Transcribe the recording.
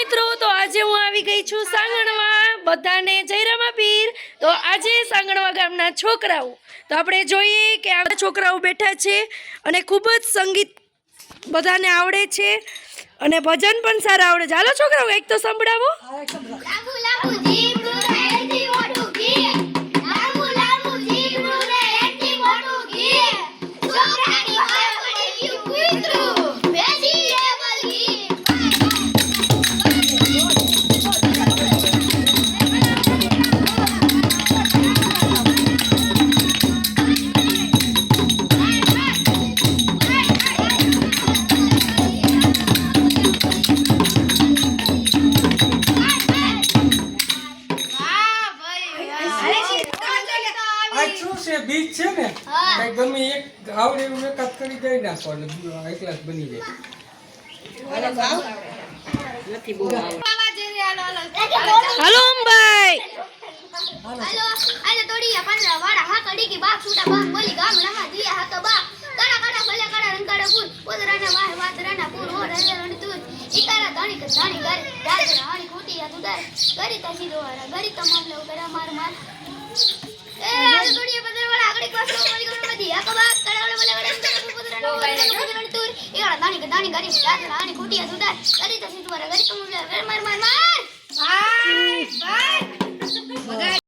મિત્રો, તો આજે હું આવી ગઈ છું સાંગણવા. બધાને જય રમાપીર. તો આજે સાંગણવા ગામના છોકરાઓ, તો આપણે જોઈએ કે આ છોકરાઓ બેઠા છે અને ખૂબ જ સંગીત બધાને આવડે છે અને ભજન પણ સારા આવડે છે. હાલો છોકરાઓ, એક તો સંભળાવો. બીજ છે ને કઈ ગમે એક આવડે એવું એકાદ કરી દઈ નાખો એટલે એકલા જ બની જાય. હાલો અંબાઈ. હાલો આલે તોડીયા પાંદડા વાડા હા કડી કે બાપ છૂટા બાપ બોલી ગામડામાં દિયા હા તો બાપ કાડા કાડા ભલે કાડા રંગાડા ફૂલ ઉદરાના વાહ વાતરાના ફૂલ હો રણે રણે તું ઈકારા ધાણી કે ધાણી ગારે દાદરા હાણી ખોટીયા તુદાર ગરી તાસી દોવારા ગરી તમામ લો કરા માર માર એ આલે તોડીયા પાંદડા વાડા આગળી પાસ બોલી ગામડામાં દિયા કા બાપ કાડા ભલે રંગાડા ફૂલ ઉદરાના વાહ રણે તું ઈકારા ધાણી કે ધાણી ગારે દાદરા હાણી ખોટીયા તુદાર ગરી તાસી દોવારા ગરી તમામ લો કરા માર માર માર